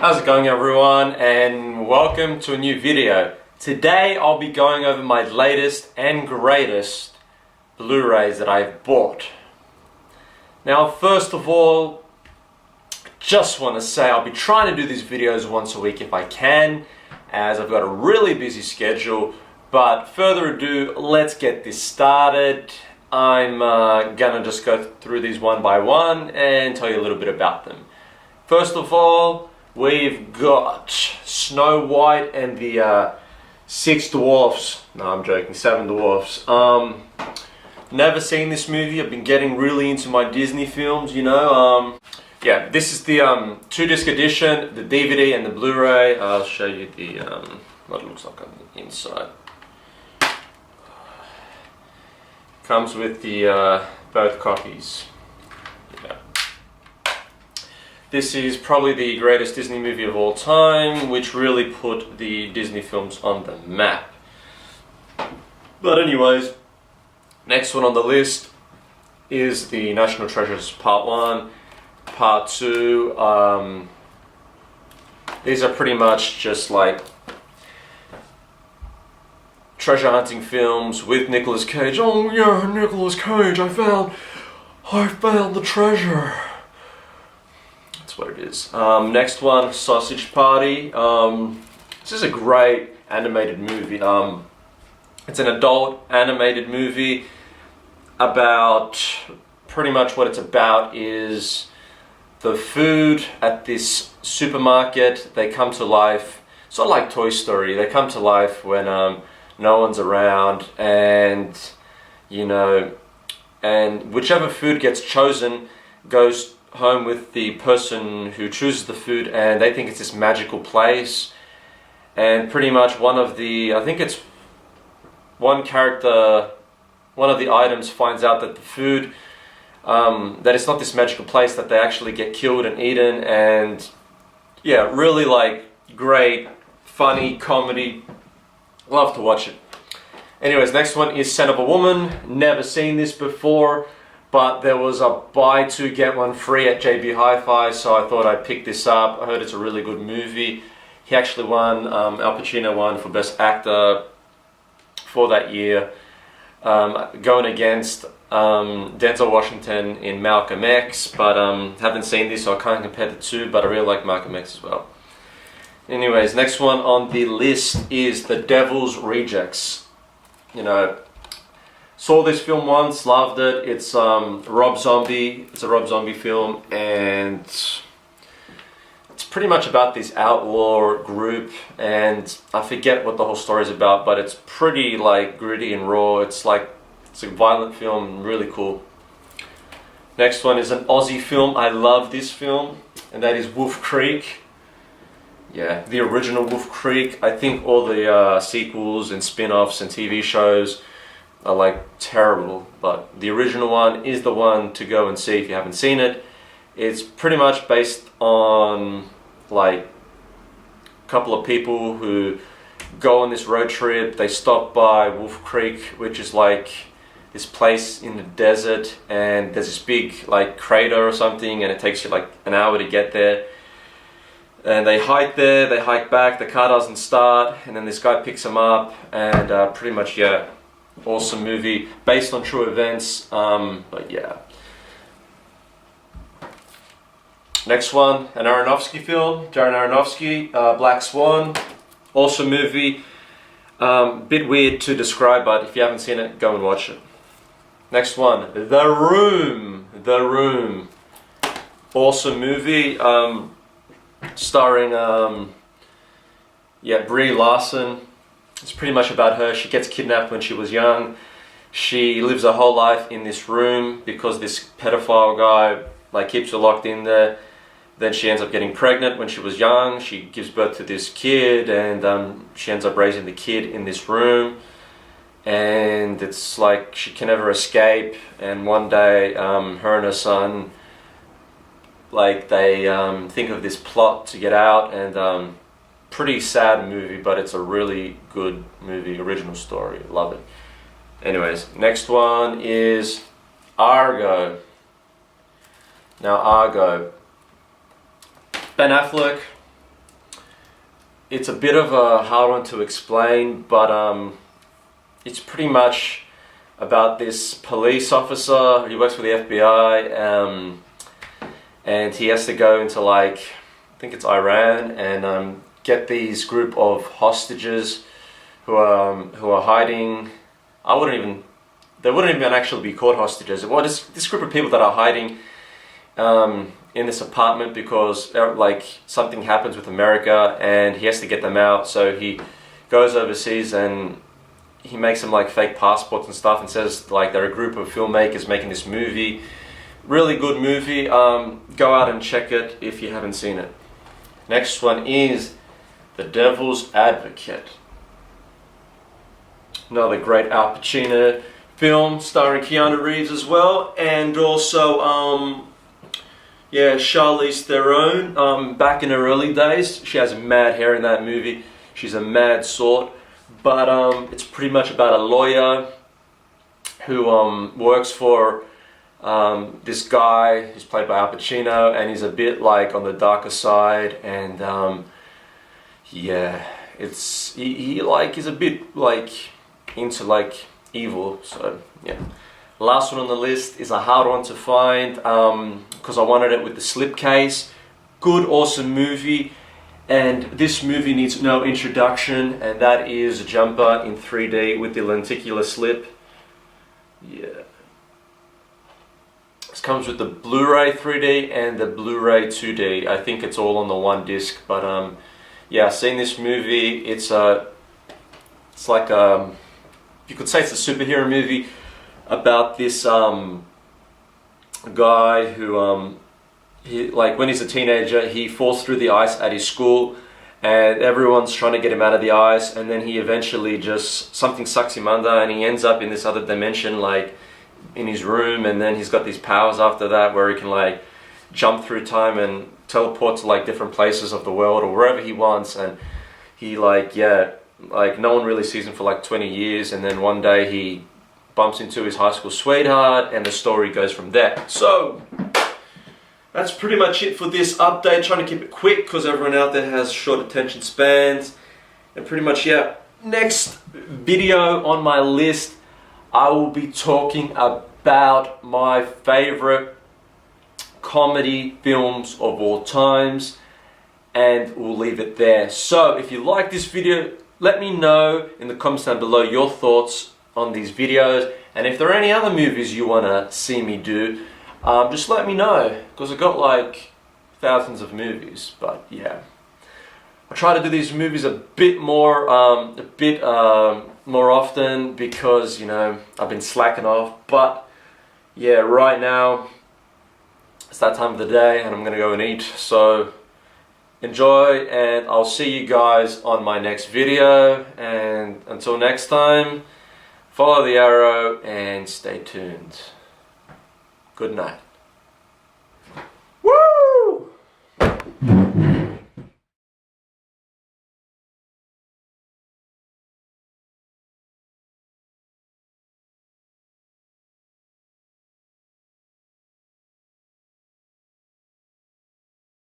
How's it going, everyone, and welcome to a new video. Today I'll be going over my latest and greatest Blu-rays that I've bought. Now, first of all, just want to say I'll be trying to do these videos once a week if I can, as I've got a really busy schedule. But further ado, let's get this started. I'm gonna just go through these one by one and tell you a little bit about them. First of all, we've got Snow White and the 6 Dwarfs. No, I'm joking, 7 Dwarfs. Never seen this movie. I've been getting really into my Disney films, you know. Yeah, this is the 2-disc edition, the DVD and the Blu-ray. I'll show you the what it looks like on the inside. Comes with the both copies. Yeah. This is probably the greatest Disney movie of all time, which really put the Disney films on the map. But anyways, next one on the list is the National Treasures Part 1, Part 2. These are pretty much just like treasure hunting films with Nicolas Cage. Oh yeah, Nicolas Cage, I found the treasure. That's what it is. Next one, Sausage Party. This is a great animated movie. It's an adult animated movie about, pretty much what it's about is the food at this supermarket. They come to life, sort of like Toy Story. They come to life when no one's around, and you know, and whichever food gets chosen goes home with the person who chooses the food, and they think it's this magical place. And pretty much one of the, I think it's one character, one of the items finds out that the food, that it's not this magical place, that they actually get killed and eaten. And yeah, really like great, funny comedy. Love to watch it. Anyways, next one is Scent of a Woman. Never seen this before, but there was a buy 2 get 1 free at JB Hi-Fi, so I thought I'd pick this up. I heard it's a really good movie. He actually won, Al Pacino won for Best Actor for that year, going against Denzel Washington in Malcolm X, but haven't seen this, so I can't compare the two, but I really like Malcolm X as well. Anyways, next one on the list is The Devil's Rejects. You know, saw this film once, loved it. It's Rob Zombie. It's a Rob Zombie film, and it's pretty much about this outlaw group, and I forget what the whole story is about, but it's pretty like gritty and raw. It's a violent film, really cool. Next one is an Aussie film. I love this film, and that is Wolf Creek. Yeah, the original Wolf Creek. I think all the sequels and spin-offs and TV shows are like terrible, but the original one is the one to go and see if you haven't seen it. It's pretty much based on like a couple of people who go on this road trip. They stop by Wolf Creek, which is like this place in the desert, and there's this big like crater or something, and it takes you like an hour to get there. And they hike there, they hike back, the car doesn't start, and then this guy picks them up, and pretty much, yeah, awesome movie, based on true events, but yeah. Next one, an Aronofsky film, Darren Aronofsky, Black Swan, awesome movie, bit weird to describe, but if you haven't seen it, go and watch it. Next one, The Room, awesome movie, starring Brie Larson. It's pretty much about her. She gets kidnapped when she was young. She lives her whole life in this room because this pedophile guy like keeps her locked in there. Then she ends up getting pregnant when she was young. She gives birth to this kid, and she ends up raising the kid in this room. And it's like she can never escape. And one day, her and her son, like they think of this plot to get out, and pretty sad movie, but it's a really good movie, original story, love it. Anyways, next one is Argo. Now Argo, Ben Affleck, it's a bit of a hard one to explain, but it's pretty much about this police officer. He works for the FBI, and he has to go into, like, I think it's Iran, and get these group of hostages who are hiding. They wouldn't even actually be called hostages. Well, this group of people that are hiding in this apartment because like something happens with America, and he has to get them out. So he goes overseas and he makes them like fake passports and stuff, and says like they're a group of filmmakers making this movie. Really good movie. Go out and check it if you haven't seen it. Next one is The Devil's Advocate. Another great Al Pacino film starring Keanu Reeves as well, and also Charlize Theron. Back in her early days, she has mad hair in that movie. She's a mad sort, but it's pretty much about a lawyer who works for this guy who's played by Al Pacino, and he's a bit like on the darker side, and he's a bit like into like evil. So yeah, last one on the list is a hard one to find because I wanted it with the slipcase. Good, awesome movie, and this movie needs no introduction, and that is Jumper in 3D with the lenticular slip. Yeah, this comes with the Blu-ray 3D and the Blu-ray 2D. I think it's all on the one disc, but yeah, I've seen this movie. It's like you could say it's a superhero movie about this guy who when he's a teenager, he falls through the ice at his school, and everyone's trying to get him out of the ice, and then he eventually just something sucks him under, and he ends up in this other dimension, like in his room, and then he's got these powers after that where he can like jump through time and teleport to like different places of the world or wherever he wants, and he no one really sees him for like 20 years, and then one day he bumps into his high school sweetheart, and the story goes from there. So that's pretty much it for this update. Trying to keep it quick because everyone out there has short attention spans. And pretty much, yeah, next video on my list, I will be talking about my favorite comedy films of all times, and we'll leave it there. So if you like this video, let me know in the comments down below your thoughts on these videos, and if there are any other movies you want to see me do, just let me know, because I've got like thousands of movies. But yeah, I try to do these movies a bit more often because, you know, I've been slacking off. But yeah, right now it's that time of the day and I'm gonna go and eat, so enjoy, and I'll see you guys on my next video, and until next time, follow the arrow and stay tuned. Good night.